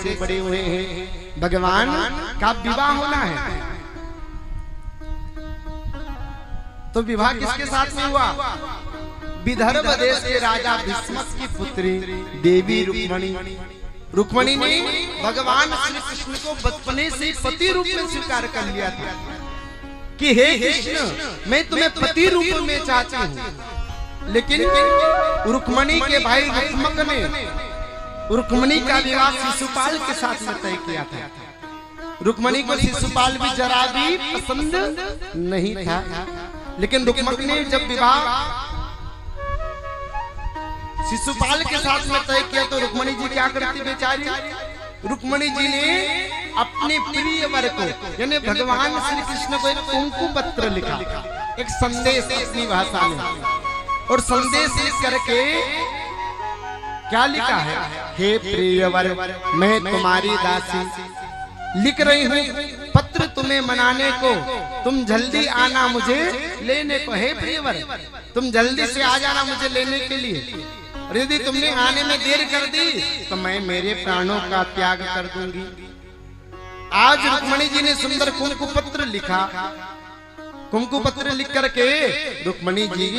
से बड़े हुए हैं। भगवान का विवाह होना है, तो विवाह किसके साथ में हुआ? विदर्भ देश के राजा भीष्मक की पुत्री देवी रुक्मणी। रुक्मणी ने भगवान श्री कृष्ण को बचपने से पति रूप में स्वीकार कर लिया था कि हे कृष्ण, मैं तुम्हें पति रूप में चाहती हूँ। लेकिन रुक्मणी के भाई रुक्मक ने रुक्मणी का विवाह शिशुपाल के साथ में तय किया था। रुक्मणी को शिशुपाल भी जरा भी पसंद नहीं था, लेकिन रुक्मक ने जब विवाह शिशुपाल के साथ में तय किया तो रुक्मणी जी क्या करती बेचारी? रुक्मणी जी ने अपने प्रिय वर को यानी भगवान श्री कृष्ण को एक कुंकु पत्र लिखा, एक संदेश अपनी भाषा में, और संदेश लिख करके क्या लिखा है? हे प्रियवर, मैं तुम्हारी दासी लिख रही हूँ पत्र तुम्हें मनाने को, तुम जल्दी आना मुझे लेने को। हे प्रियवर, तुम जल्दी से आ जाना मुझे लेने के लिए, और यदि तुमने आने में देर कर दी तो मैं मेरे प्राणों का त्याग कर दूंगी। आज रुक्मणी जी ने सुंदर कुंकु पत्र लिखा। कुंकु पत्र लिख करके रुक्मणी जी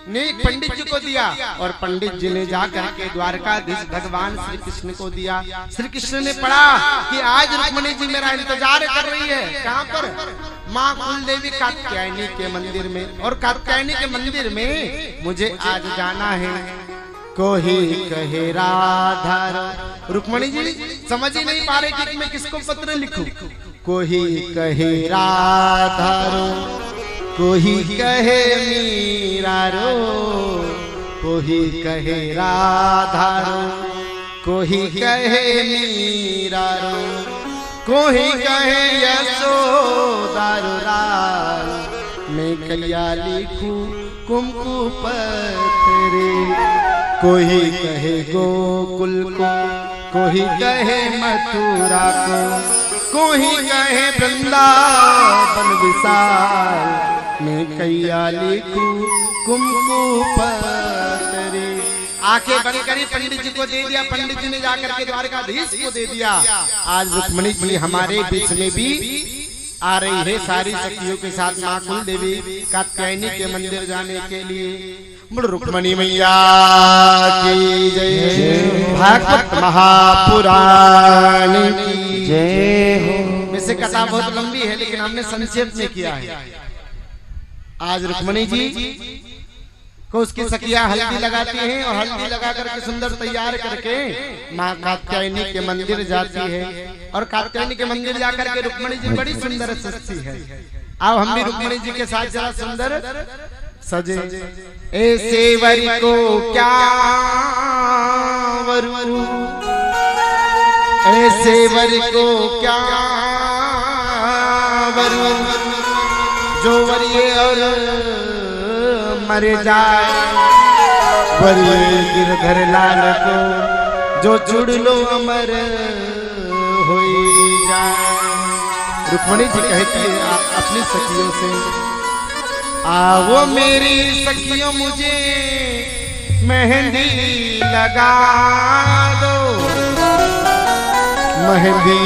ने पंडित जी को दिया, और पंडित जी ने जाकर के द्वारकाधीश भगवान श्री कृष्ण को दिया। श्री कृष्ण ने पढ़ा कि आज रुक्मणी जी मेरा इंतजार कर रही है। कहाँ पर? माँ कुलदेवी कात्यायनी के मंदिर में, और कात्यायनी के मंदिर में मुझे आज जाना है। कोई कहे राधा, रुक्मणी जी समझ ही नहीं पा रहे कि मैं किसको पत्र लिखूं। कोई कहे राधा रो, कोई कहे मीरा रो, कोई कहे राधा रो, कोई कहे मीरा रो, कोई कहे यशोदा रो लाल, मैं कलिया लिखूं कुंकु पत्र। कोई कहे गोकुल को, कोई कहे मथुरा को, कोई कहे वृंदावन विशाल, मैं कैया लिखूं कुंकु पत्र। आंखें बंद करी, पंडित जी को दे दिया। पंडित जी ने जाकर के द्वारकाधीश को दे दिया। आज रुक्मणी जी हमारे बीच में भी आ रही है सारी सखियों के साथ माँ कुलदेवी कात्यायनी के मंदिर जाने के लिए। रुक्मणी मैया की जय, भागवत महापुराण की जय हो। वैसे कथा बहुत लंबी है, लेकिन हमने संक्षेप में किया है। आज रुक्मणी जी को उसकी सखियां हल्दी लगाती हैं, और हल्दी लगा करके सुंदर तैयार करके माँ कात्यायनी के मंदिर जाती है। और कात्यायनी के मंदिर जाकर के रुक्मणी जी बड़ी सुंदर सजती है। अब हम भी रुक्मणी जी के साथ जरा सुंदर सजे। ऐसे वरी को क्या वरू, ऐसे वरी को क्या वरू, जो वरिये और मर जाए, वरिये गिरधर लाल को जो जुड़ लो अमर हो जाए। रुक्मणी जी कहती है अपनी सखियों से, आओ मेरी सखियों मुझे मेहंदी लगा दो, मेहंदी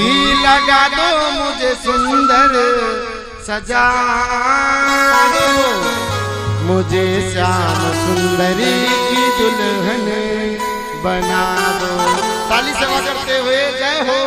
लगा दो मुझे सुंदर सजा दो, मुझे श्याम सुंदरी की दुल्हन बना दो। ताली सेवा करते हुए जय हो।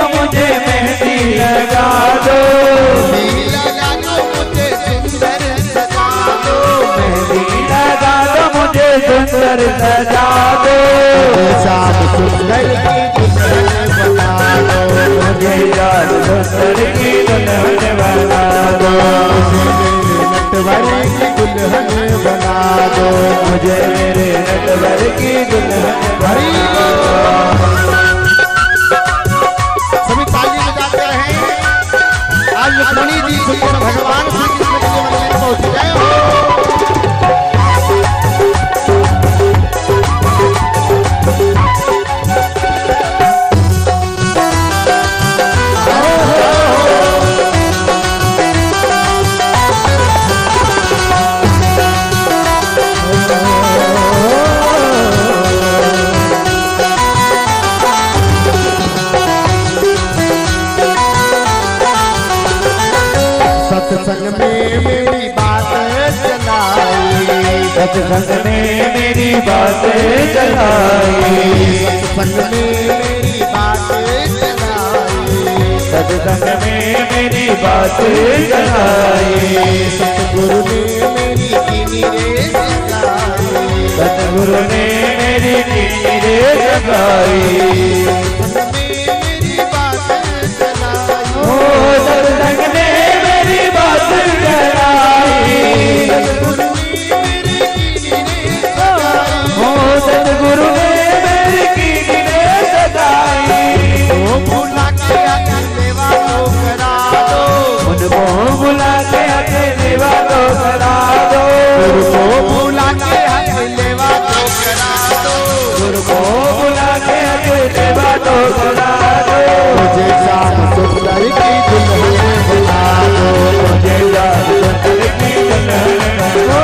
मुझे मेहंदी लगा दो, लगा दो मुझे सुंदर सजा दो, मेहंदी लगा दो मुझे सुंदर सजा दो, श्याम सुंदर की दुल्हन बना दो, मुझे यार सुंदर की दुल्हन बना दो, नटवर की दुल्हन बना दो, मुझे मेरे नटवर की दुल्हन बना दो। सत्संग में मेरी बातें चलाई, सत्संग में मेरी बातें चलाई, सत्संग में मेरी बातें चलाई, सतगुरु ने मेरी कीनी रे जगाई, सतगुरु ने मेरी कीनी रे जगाई, सत्संग ने मेरी बातें चलाई, सतगुरु ने मेरी कीनी रे जगाई, बुला के सेवा तो करा दो, उनको बुला के सेवा तो करा दो, गुरु को बुला के सेवा तो करा दो, गुरु को बुला के सेवा तो करा दो, मुझे श्याम सुंदर की दुल्हन बना दो, मुझे श्याम सुंदर की दुल्हन बना दो।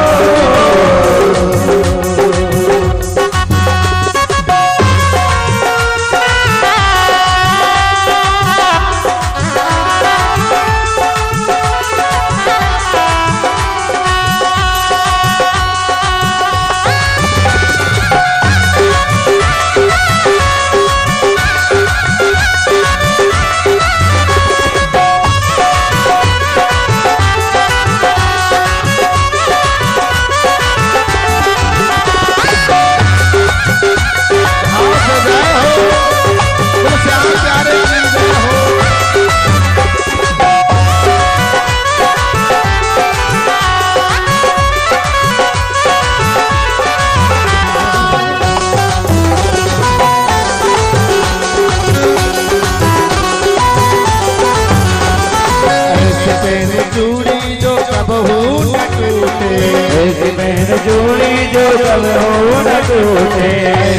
जोड़ी जो कब हो न टूटे,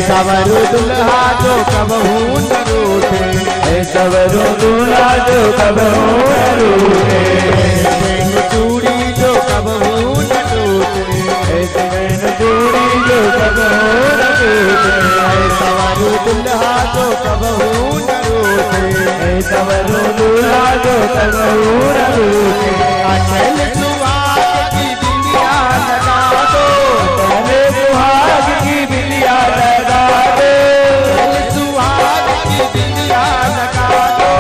सवरु दुल्हा जो कब हो न रूठे, सवरु दुल्हा जो कब हो न रूठे, जोड़ी जो कब हो न टूटे, जोड़ी जो कब हो न टूटे, सवरु दुल्हा जो कब हो न रूठे, सवरु दुल्हा जो कब हो न रूठे, अचल सुहाग की बिंदिया लगा दो, पहले सुहाग की बिंदिया लगा दो, सुहाग की बिंदिया लगा दो,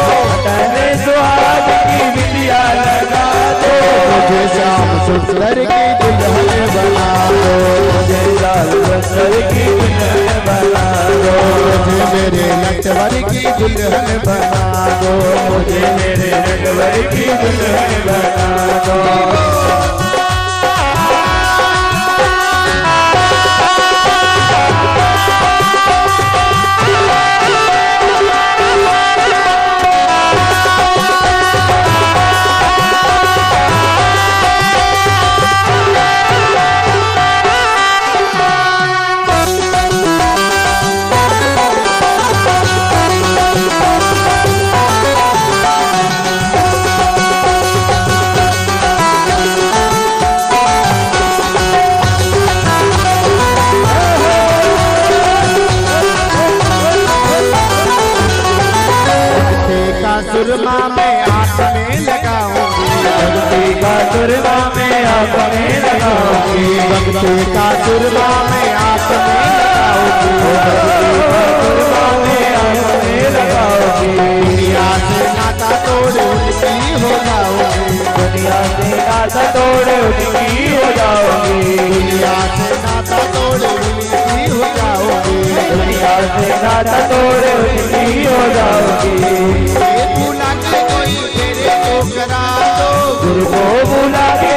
पहले सुहाग की बिंदिया लगा दो, मुझे श्याम सुंदर की दुल्हन बना दो, मुझे लाल बसर की दुल्हन बना दो, मुझे मेरे नटवर की दुल्हन बना दो, मुझे मेरे नटवर की दुल्हन बना दो। सुरमा में आंख में लगाऊंगी, भक्ति का सुरमा में आंख में लगाऊंगी, भक्ति का सुरमा में आंख में लगाऊंगी, सुरमा में आंख में लगाऊंगी, दुनिया से नाता तोड़ उनकी हो जाऊंगी, दुनिया से नाता तोड़ उनकी हो जाऊंगी, दुनिया से नाता तोड़ उनकी हो जाऊंगी, दुनिया से नाता तोड़ उनकी हो जाऊंगी। बुला के कोई तेरे को करा दो, गुरु को बुला के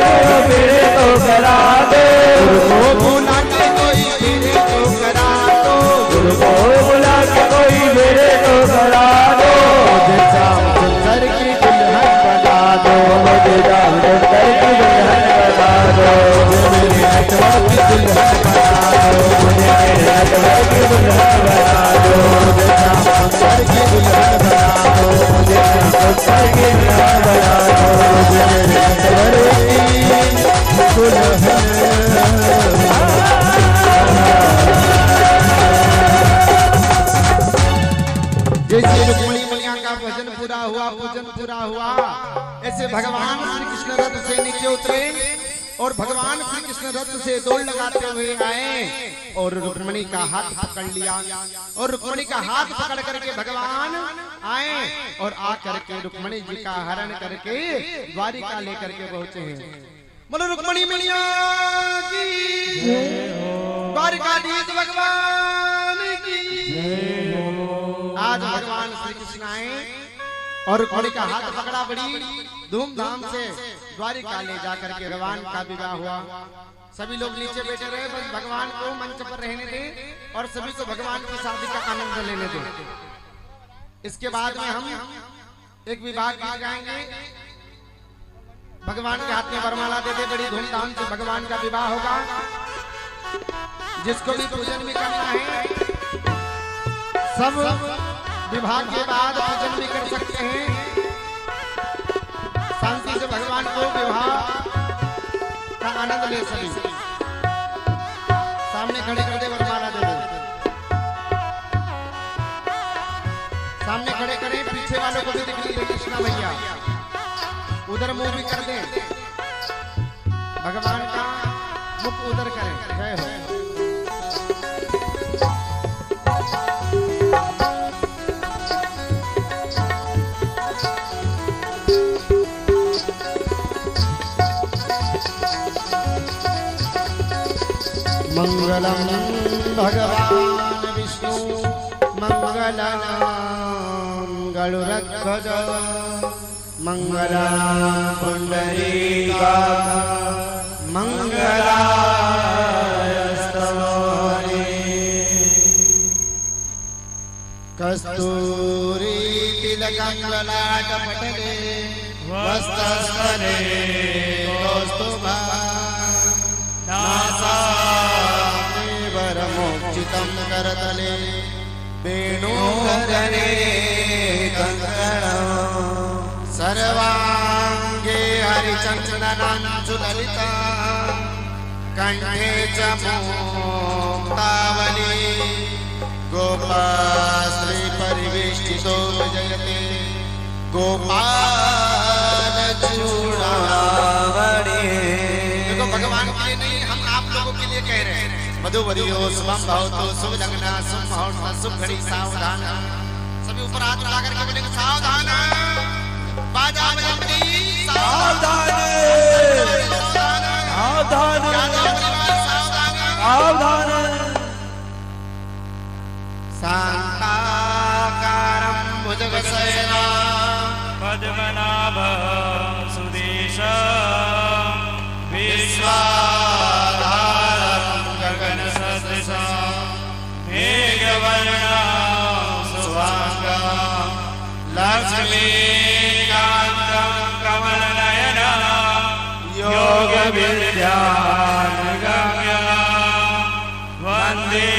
मेरे तो करा दो, गुरु को बुला के कोई तेरे को करा दो, गुरु को बुला के कोई मेरे तो करा दो, मुझे श्याम सुंदर की दुल्हन बना दो, मुझे श्याम सुंदर की दुल्हन बना दो, मुझे मेरे नटवर की दुल्हन बना दो, मुझे मेरे नटवर की दुल्हन बना दो, मुझे श्याम सुंदर की दुल्हन बना दो, मुझे सुंदर की दुल्हन बना दो, मुझे मेरे नटवर की दुल्हन। जैसे रुक्मिणी मैया का भजन पूरा हुआ, पूजन पूरा हुआ, ऐसे भगवान श्री कृष्ण रथ से नीचे उतरे और भगवान श्री कृष्ण रथ से दौड़ लगाते हुए आए और रुक्मणी का हाथ पकड़ लिया और रुक्मणी का हाथ पकड़ करके भगवान आए और आ करके रुक्मणी जी का हरण करके द्वारिका लेकर के पहुंचे हैं। बोलो रुक्मणी मैया की द्वारिकाधीश भगवान की। आज भगवान श्री कृष्ण आए और रुक्मणी का हाथ पकड़ा, बड़ी धूमधाम से द्वारिका ले जाकर के भगवान का विवाह हुआ। सभी लोग नीचे बैठे रहे, बस भगवान को मंच पर रहने दें और सभी को भगवान की शादी का आनंद लेने दें। इसके बाद में हम एक विवाह गीत गाएंगे। भगवान के हाथ में वरमाला दे दे, बड़ी धूमधाम से भगवान का विवाह होगा। जिसको भी पूजन भी करना है सब विवाह के बाद पूजन भी कर सकते हैं। शांति से भगवान को विवाह का आनंद ले सभी। सामने खड़े कर दे, वरमाला दे दे। सामने खड़े करें, पीछे वालों को भी दिखने दे। कृष्णा भैया उधर मुंह भी कर दें, भगवान का मुख उधर करें। जय हो। मंगलम भगवान विष्णु मंगलम गरुड़ध्वज मंगलम पुंडरीकाक्ष मंगलाय स्तवने कस्तूरी तिलकं ललाटपटले वस्तस्तने कौस्तुभा वरमोक्षितं करतले वेणुधरे कंकणं सर्वांगे हरिचन्दनं सुललितं कंठे च मुक्तावली गोपाश्री परिवेष्टितो विजयते गोपाल चूड़ामणि। देखो भगवान के लिए नहीं, हम आप लोगों के लिए कह रहे हैं। मधुवरियो शुभम भवतो शुभ लग्न शुभ मुहूर्त शुभ घड़ी सावधान। सभी ऊपर हाथ उठा करके बोलेंगे सावधान। बाजा बजती सावधान सावधान सावधान। शांताकारं भुजगशयनं पद्मनाभं सुदेशं विश्वाधारं गगनसदृशं मेघवर्णं शुभांगं लक्ष्मीकान्तं कमलनयनं योगविद्यानुगम्यं वन्दे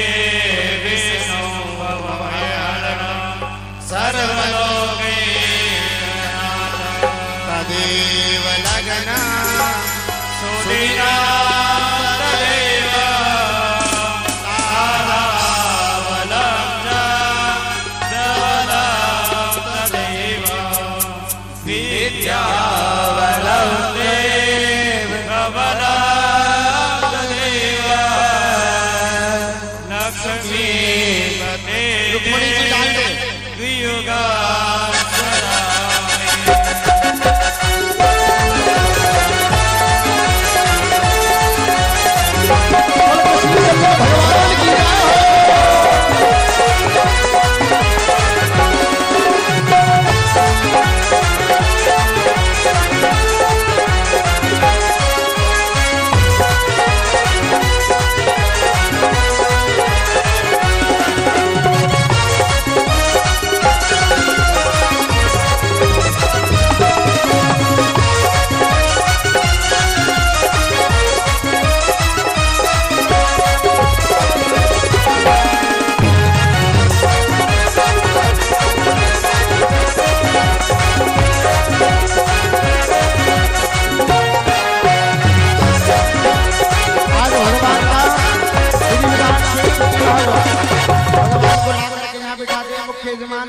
विष्णुं भवभयहरणं सर्वलोकैकनाथं तदेव लग्नं सुदिनं तदेव साधावलं च धवलं तदेव विद्यावलं देव धवलं तदेव लक्ष्मीपते द्वियुगा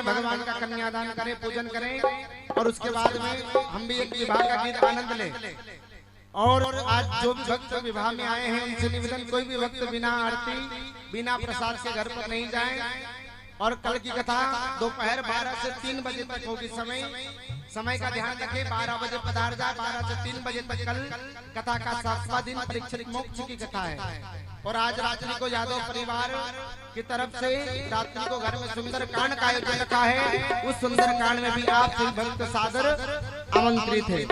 भगवान का कन्यादान करें, पूजन करें और उसके बाद में हम भी एक विवाह का गीत आनंद लें और आज जो भी भक्त विवाह में आए हैं उनसे निवेदन, कोई भी भक्त बिना आरती बिना प्रसाद के घर पर नहीं जाए। और कल की कथा दोपहर 12 से 3 बजे तक होगी। समय का ध्यान रखें, 12 बजे पधार जाए, 12 से 3 बजे तक कल कथा का 7वां दिन परीक्षित मोक्ष की कथा है। और आज रात्रि को यादव परिवार की तरफ से रात्रि को घर में सुंदर कांड का आयोजन रखा है। उस सुंदर कांड में भी आप सभी भक्त सादर आमंत्रित थे।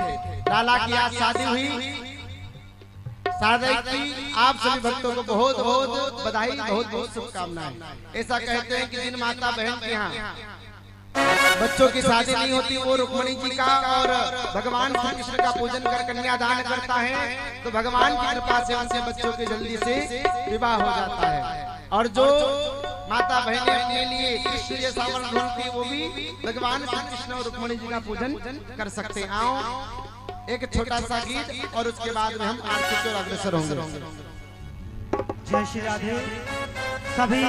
लाला की आज शादी हुई, शादी की आप सभी भक्तों को बहुत बहुत बधाई, बहुत बहुत शुभकामनाएं। ऐसा कहते हैं कि जिन माता बहन के यहाँ बच्चों की शादी नहीं होती वो रुक्मणी जी का और भगवान श्री कृष्ण का पूजन कर कन्यादान करता है, तो भगवान की कृपा से उनके बच्चों के जल्दी से विवाह हो जाता है। और जो माता बहनें अपने लिए कृष्ण जैसा वर्ण ढूंढती वो भी भगवान श्री कृष्ण और रुक्मणी जी का पूजन कर सकते हैं। आओ एक छोटा सा गीत और उसके बाद में हम आरती की ओर अग्रसर होंगे। जय श्री राधे। सभी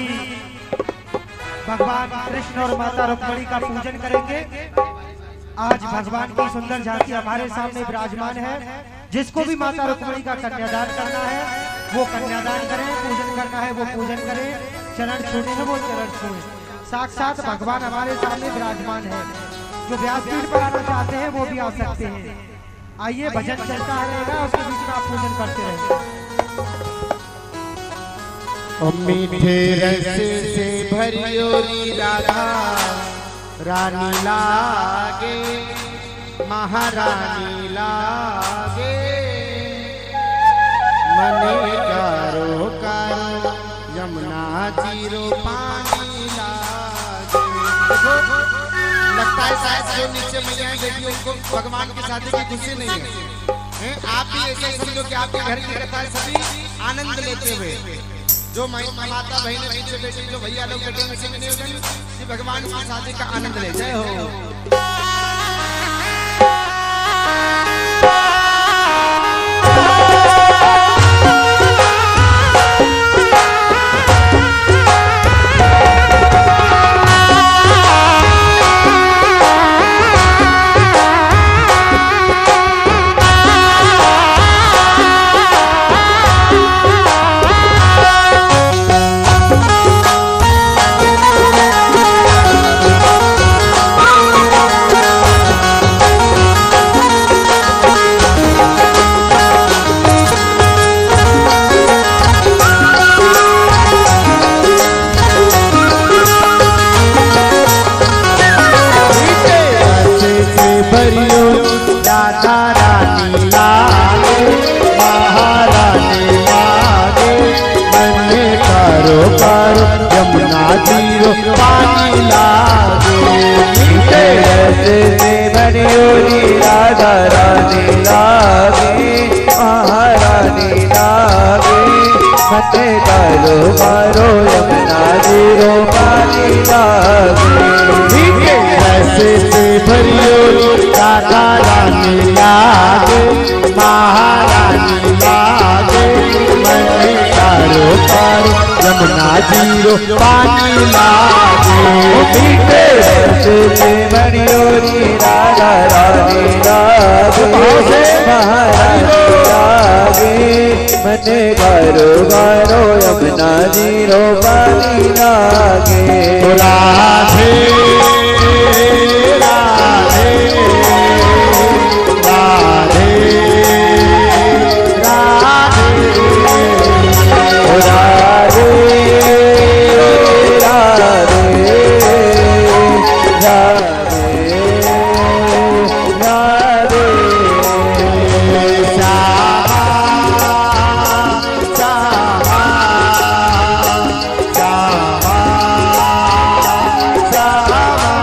भगवान कृष्ण और माता रुक्मणी का पूजन करेंगे। आज भगवान की सुंदर झांकी हमारे सामने विराजमान है। जिसको भी माता रुक्मणी का कन्यादान करना है वो कन्यादान करें, पूजन करना है वो पूजन करें, चरण छूने हैं वो चरण छूए। साक्षात भगवान हमारे सामने विराजमान है। जो व्यासपीठ पर आना चाहते हैं वो भी आ सकते हैं। आइए भजन चलता रहेगा, उसके बीच में आप पूजन करते रहेंगे। मीठे रस से भरियोरी राधा रानी लागे, महारानी लागे, मने कारो कारो यमुना जीरो पानी लागे। देखो लगता है शायद जो नीचे मैया देखिए उनको भगवान की शादी की खुशी नहीं है। आप भी ऐसे समझो कि आपके घर की कथा सभी आनंद लेते हुए, जो माता बहनें पीछे बैठी, जो भैया लोग बैठे, उनसे निवेदन कि भगवान की शादी का आनंद ले। जय हो। यमुना जीरो पानी लागे, मीठे रस से भरियोरी राधा रानी लागे, महारानी लागे, मते कारो कारो यमुना जीरो पानी लागे। मीठे रस से भरियोरी राधा रानी लागे, महारानी लागे, मते कारो कारो यमुना जीरो पानी लागे। मीठे रस से भरियोरी राधा रानी लागे, महारानी लागे, मने गारो गारो यमुना जीरो पानी लागे। राधे राधे राधे राधे Rama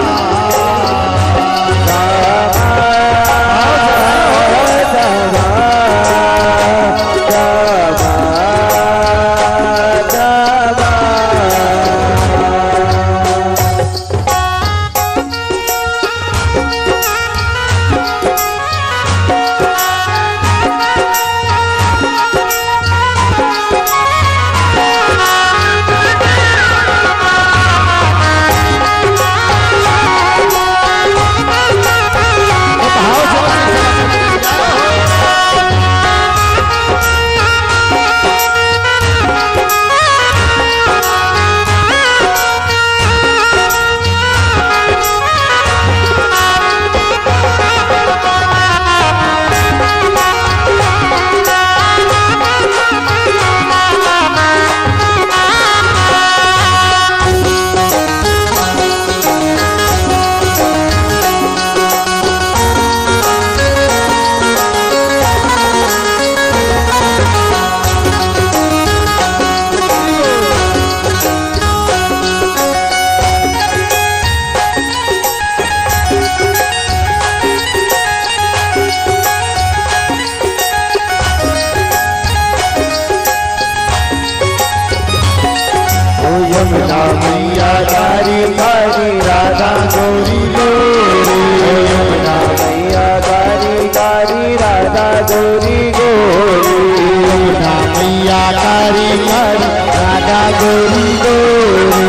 गोरी गोरी यमुना मैया कारी कारी राधा गोरी गोरी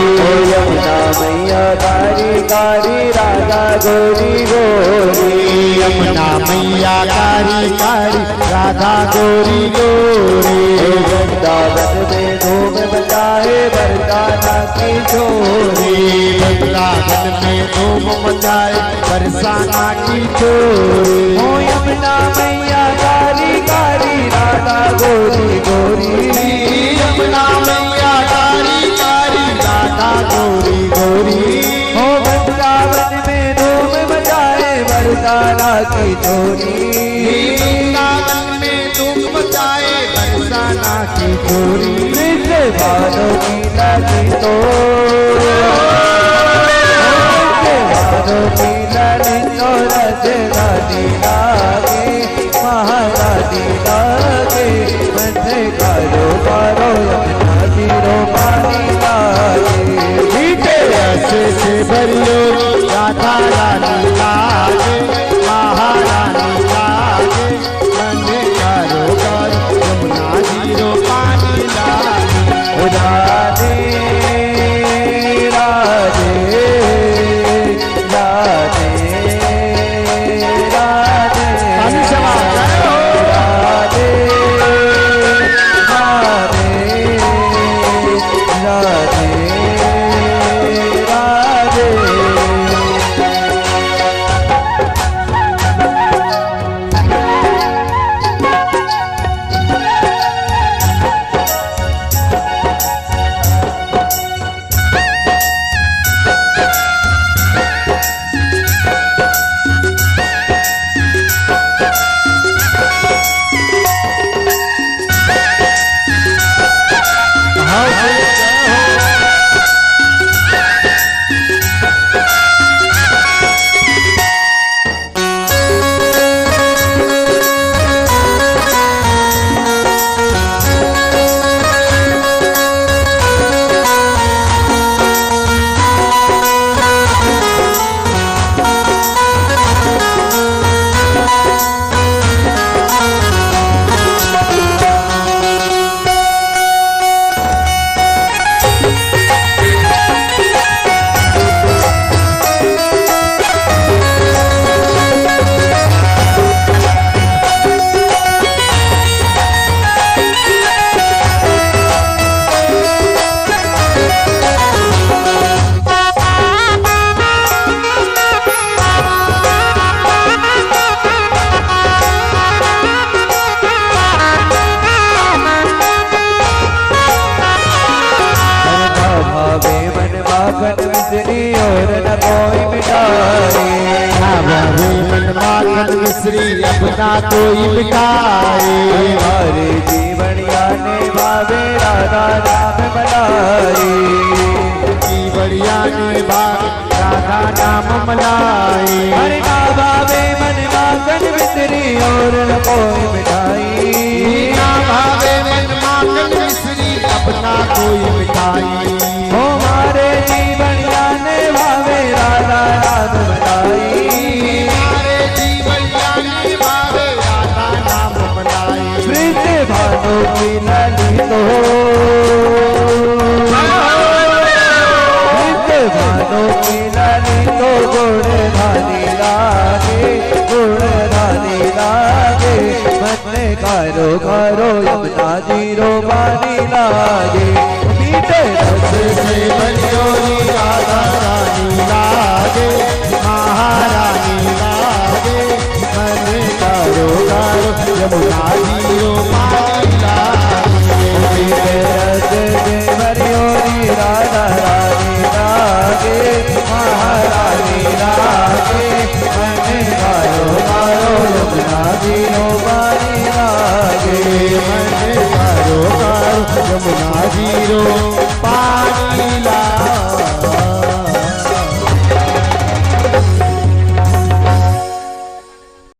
यमुना मैया कारी कारी राधा गोरी गोरी यमुना मैया कारी कारी राधा गोरी गोरी वृंदावन में धूम मचाए बरसाना की चोरी वृंदावन में धूम मचाए बरसाना की चोरी ओ यमुना मैया कारी कारी राधा गोरी गोरी यमुना मैया कारी कारी राधा गोरी गोरी ओ वृंदावन में धूम मचाए बरसाना की चोरी वृंदावन में धूम मचाए बरसाना की चोरी बालों की लगी तो बालों की लगी तो रज रानी लागे महारानी लागे मथे कारो कारो यमुना जीरो पानी लागे मीठे ऐसे से भरियो राधा रानी लागे महारानी लागे मथे कारो कारो यमुना जीरो पानी लागे राधे राधे राधे राधे राधे राधे राधे राधे मिश्री अपना कोई मिटाए हमारे जीवनिया ने भावे राधा नाम मनाए जीवनिया ने भावे राधा नाम मनाए हरे ना भावे मन माखन मिश्री और न कोई मिठाई ना भावे मन माखन मिश्री अपना कोई मिठाई हमारे जीवनिया ने भावे राधा नाम मनाई भानो की लाली तो भानो की लाली तो गोड़ धानी लागे मन्ने कारो कारो यमुना जीरो पानी लागे मीठे रस से बनियो राधा रानी लागे महारानी लागे मन्ने कारो कारो यमुना जीरो राधा रानी लागे महारानी लागे मने कारो कारो यमुना जीरो पानी लागे मने कारो कारो यमुना जीरो